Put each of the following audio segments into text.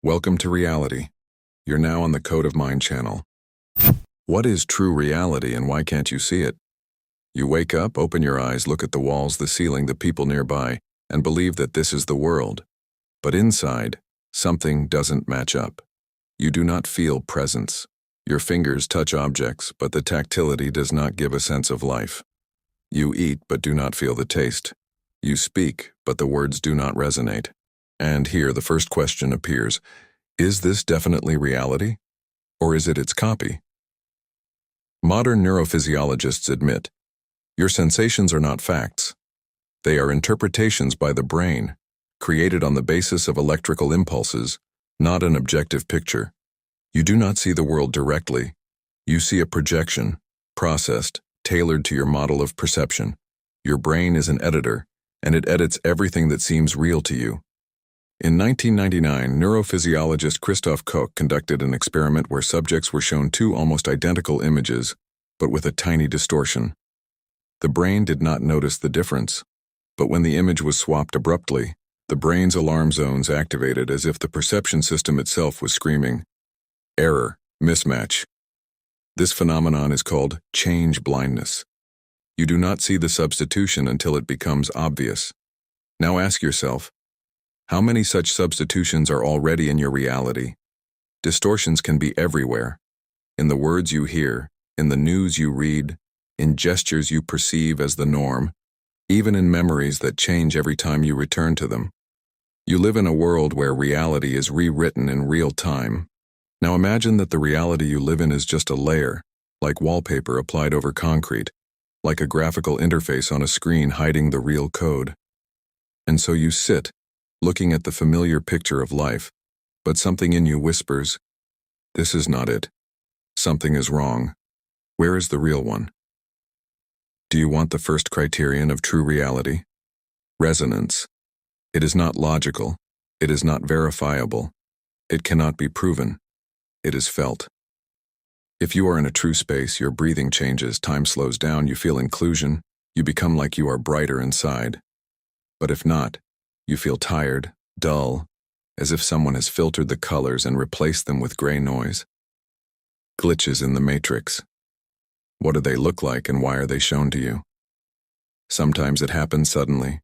Welcome to reality. You're now on the Code of Mind channel. What is true reality and why can't you see it? You wake up, open your eyes, look at the walls, the ceiling, the people nearby, and believe that this is the world. But inside, something doesn't match up. You do not feel presence. Your fingers touch objects, but the tactility does not give a sense of life. You eat, but do not feel the taste. You speak, but the words do not resonate. And here the first question appears: is this definitely reality? Or is it its copy? Modern neurophysiologists admit, your sensations are not facts. They are interpretations by the brain, created on the basis of electrical impulses, not an objective picture. You do not see the world directly. You see a projection, processed, tailored to your model of perception. Your brain is an editor, and it edits everything that seems real to you. In 1999, neurophysiologist Christoph Koch conducted an experiment where subjects were shown two almost identical images, but with a tiny distortion. The brain did not notice the difference, but when the image was swapped abruptly, the brain's alarm zones activated as if the perception system itself was screaming, "Error, mismatch." This phenomenon is called change blindness. You do not see the substitution until it becomes obvious. Now ask yourself, how many such substitutions are already in your reality? Distortions can be everywhere. In the words you hear, in the news you read, in gestures you perceive as the norm, even in memories that change every time you return to them. You live in a world where reality is rewritten in real time. Now imagine that the reality you live in is just a layer, like wallpaper applied over concrete, like a graphical interface on a screen hiding the real code. And so you sit, looking at the familiar picture of life, but something in you whispers, "This is not it. Something is wrong. Where is the real one?" Do you want the first criterion of true reality? Resonance. It is not logical. It is not verifiable. It cannot be proven. It is felt. If you are in a true space, your breathing changes, time slows down, you feel inclusion, you become like you are brighter inside. But if not, you feel tired, dull, as if someone has filtered the colors and replaced them with gray noise. Glitches in the matrix. What do they look like and why are they shown to you? Sometimes it happens suddenly.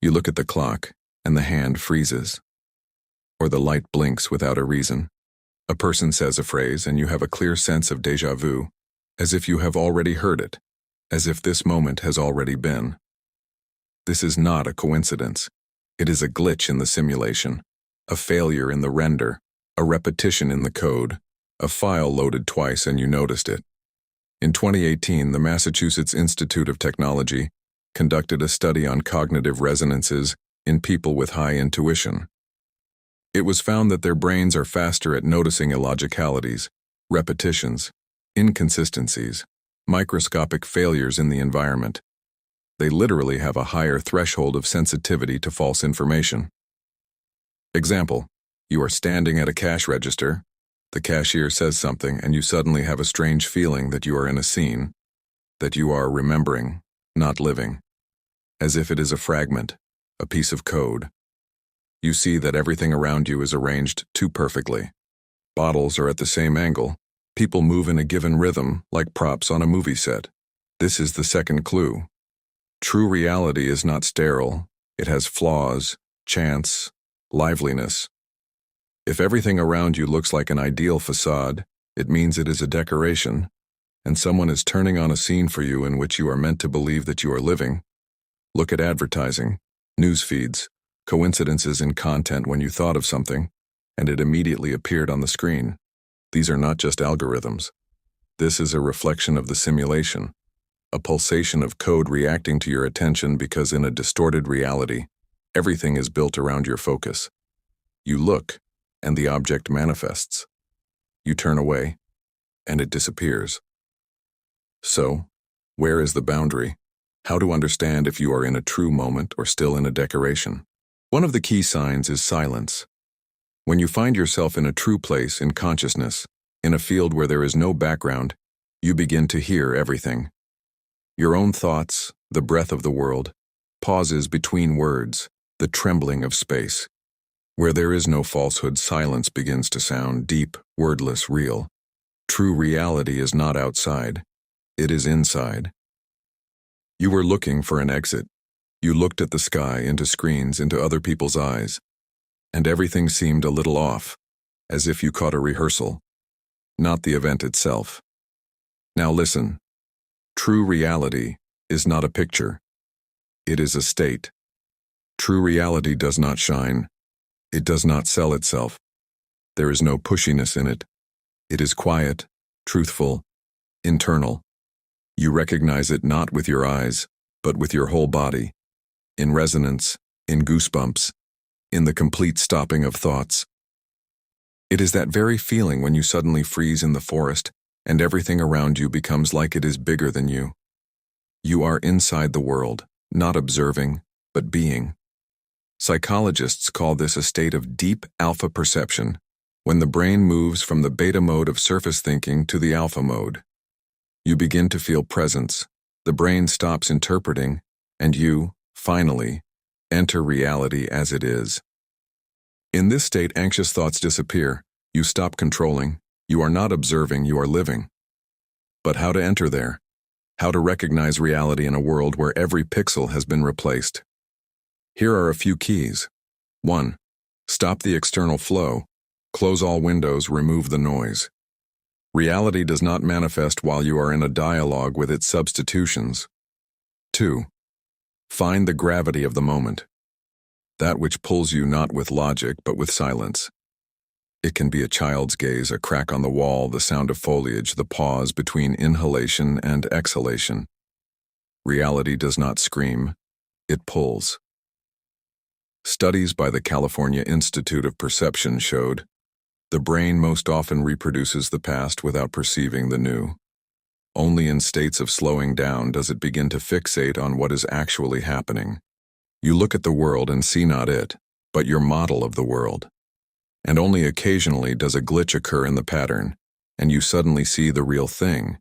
You look at the clock and the hand freezes. Or the light blinks without a reason. A person says a phrase and you have a clear sense of déjà vu, as if you have already heard it, as if this moment has already been. This is not a coincidence. It is a glitch in the simulation, a failure in the render, a repetition in the code, a file loaded twice and you noticed it. In 2018, the Massachusetts Institute of Technology conducted a study on cognitive resonances in people with high intuition. It was found that their brains are faster at noticing illogicalities, repetitions, inconsistencies, microscopic failures in the environment. They literally have a higher threshold of sensitivity to false information. Example, you are standing at a cash register, the cashier says something and you suddenly have a strange feeling that you are in a scene, that you are remembering, not living, as if it is a fragment, a piece of code. You see that everything around you is arranged too perfectly. Bottles are at the same angle, people move in a given rhythm like props on a movie set. This is the second clue. True reality is not sterile. It has flaws, chance, liveliness. If everything around you looks like an ideal facade, it means it is a decoration, and someone is turning on a scene for you in which you are meant to believe that you are living. Look at advertising, news feeds, coincidences in content when you thought of something, and it immediately appeared on the screen. These are not just algorithms. This is a reflection of the simulation. A pulsation of code reacting to your attention because in a distorted reality, everything is built around your focus. You look, and the object manifests. You turn away, and it disappears. So, where is the boundary? How to understand if you are in a true moment or still in a decoration? One of the key signs is silence. When you find yourself in a true place in consciousness, in a field where there is no background, you begin to hear everything. Your own thoughts, the breath of the world, pauses between words, the trembling of space. Where there is no falsehood, silence begins to sound deep, wordless, real. True reality is not outside. It is inside. You were looking for an exit. You looked at the sky, into screens, into other people's eyes, and everything seemed a little off, as if you caught a rehearsal, not the event itself. Now listen. True reality is not a picture. It is a state. True reality does not shine. It does not sell itself. There is no pushiness in it. It is quiet, truthful, internal. You recognize it not with your eyes, but with your whole body, in resonance, in goosebumps, in the complete stopping of thoughts. It is that very feeling when you suddenly freeze in the forest and everything around you becomes like it is bigger than you. You are inside the world, not observing, but being. Psychologists call this a state of deep alpha perception, when the brain moves from the beta mode of surface thinking to the alpha mode. You begin to feel presence, the brain stops interpreting, and you, finally, enter reality as it is. In this state, anxious thoughts disappear. You stop controlling. You are not observing, you are living. But how to enter there? How to recognize reality in a world where every pixel has been replaced? Here are a few keys. 1. Stop the external flow. Close all windows, remove the noise. Reality does not manifest while you are in a dialogue with its substitutions. 2. Find the gravity of the moment. That which pulls you not with logic but with silence. It can be a child's gaze, a crack on the wall, the sound of foliage, the pause between inhalation and exhalation. Reality does not scream, it pulls. Studies by the California Institute of Perception showed the brain most often reproduces the past without perceiving the new. Only in states of slowing down does it begin to fixate on what is actually happening. You look at the world and see not it, but your model of the world. And only occasionally does a glitch occur in the pattern, and you suddenly see the real thing.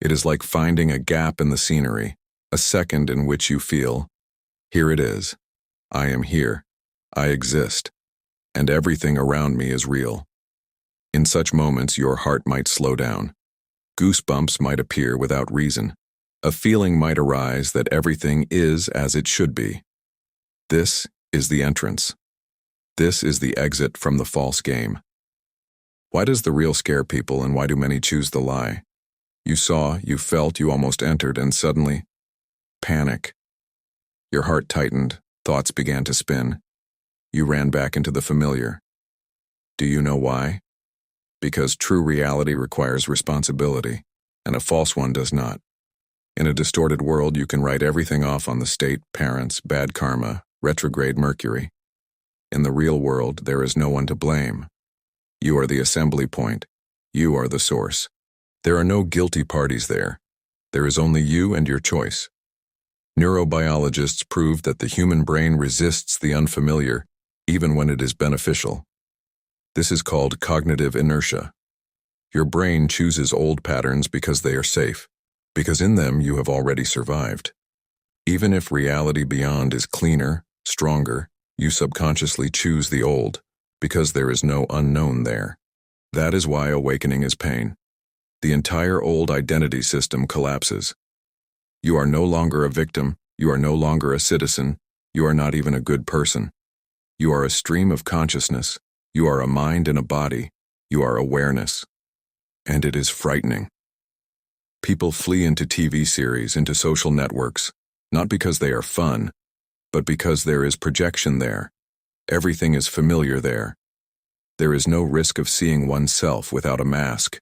It is like finding a gap in the scenery, a second in which you feel, here it is. I am here. I exist. And everything around me is real. In such moments, your heart might slow down. Goosebumps might appear without reason. A feeling might arise that everything is as it should be. This is the entrance. This is the exit from the false game. Why does the real scare people, and why do many choose the lie? You saw, you felt, you almost entered, and suddenly, panic. Your heart tightened, thoughts began to spin. You ran back into the familiar. Do you know why? Because true reality requires responsibility, and a false one does not. In a distorted world, you can write everything off on the state, parents, bad karma, retrograde Mercury. In the real world, there is no one to blame. You are the assembly point. You are the source. There are no guilty parties there. There is only you and your choice. Neurobiologists proved that the human brain resists the unfamiliar, even when it is beneficial. This is called cognitive inertia. Your brain chooses old patterns because they are safe, because in them you have already survived. Even if reality beyond is cleaner, stronger, you subconsciously choose the old, because there is no unknown there. That is why awakening is pain. The entire old identity system collapses. You are no longer a victim, you are no longer a citizen, you are not even a good person. You are a stream of consciousness, you are a mind and a body, you are awareness. And it is frightening. People flee into TV series, into social networks, not because they are fun, but because there is projection there. Everything is familiar there. There is no risk of seeing oneself without a mask.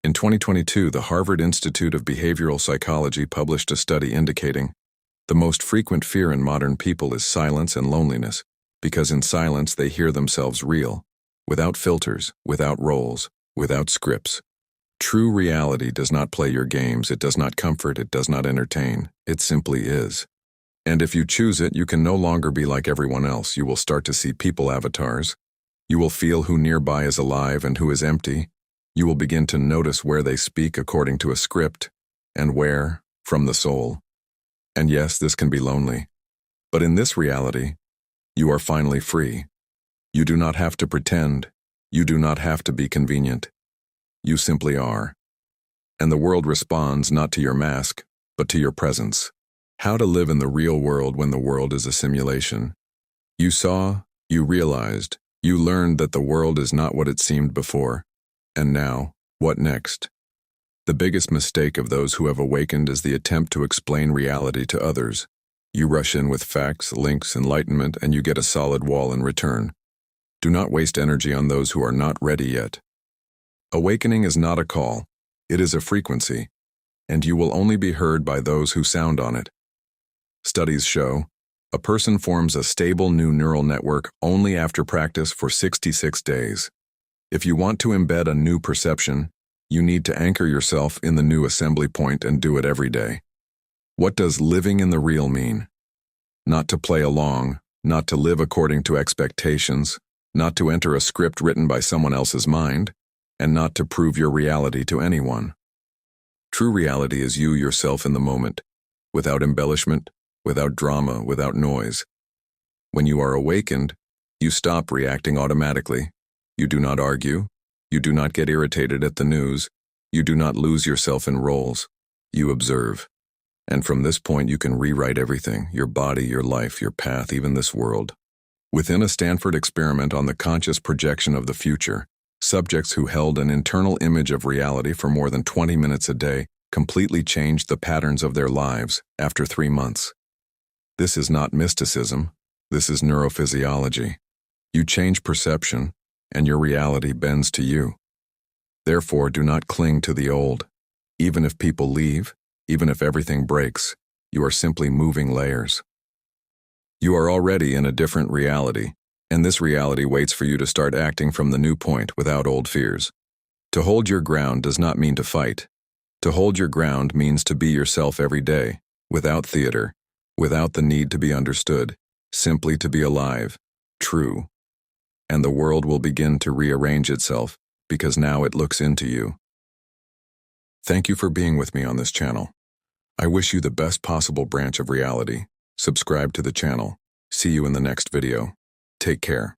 In 2022, the Harvard Institute of Behavioral Psychology published a study indicating the most frequent fear in modern people is silence and loneliness, because in silence they hear themselves real, without filters, without roles, without scripts. True reality does not play your games, it does not comfort, it does not entertain, it simply is. And if you choose it, you can no longer be like everyone else. You will start to see people avatars. You will feel who nearby is alive and who is empty. You will begin to notice where they speak according to a script, and where, from the soul. And yes, this can be lonely. But in this reality, you are finally free. You do not have to pretend. You do not have to be convenient. You simply are. And the world responds not to your mask, but to your presence. How to live in the real world when the world is a simulation. You saw, you realized, you learned that the world is not what it seemed before. And now, what next? The biggest mistake of those who have awakened is the attempt to explain reality to others. You rush in with facts, links, enlightenment, and you get a solid wall in return. Do not waste energy on those who are not ready yet. Awakening is not a call, it is a frequency, and you will only be heard by those who sound on it. Studies show, a person forms a stable new neural network only after practice for 66 days. If you want to embed a new perception, you need to anchor yourself in the new assembly point and do it every day. What does living in the real mean? Not to play along, not to live according to expectations, not to enter a script written by someone else's mind, and not to prove your reality to anyone. True reality is you yourself in the moment, without embellishment, without drama, without noise. When you are awakened, you stop reacting automatically. You do not argue. You do not get irritated at the news. You do not lose yourself in roles. You observe. And from this point you can rewrite everything, your body, your life, your path, even this world. Within a Stanford experiment on the conscious projection of the future, subjects who held an internal image of reality for more than 20 minutes a day completely changed the patterns of their lives after 3 months. This is not mysticism, this is neurophysiology. You change perception, and your reality bends to you. Therefore, do not cling to the old. Even if people leave, even if everything breaks, you are simply moving layers. You are already in a different reality, and this reality waits for you to start acting from the new point without old fears. To hold your ground does not mean to fight. To hold your ground means to be yourself every day, without theater, without the need to be understood, simply to be alive, true. And the world will begin to rearrange itself because now it looks into you. Thank you for being with me on this channel. I wish you the best possible branch of reality. Subscribe to the channel. See you in the next video. Take care.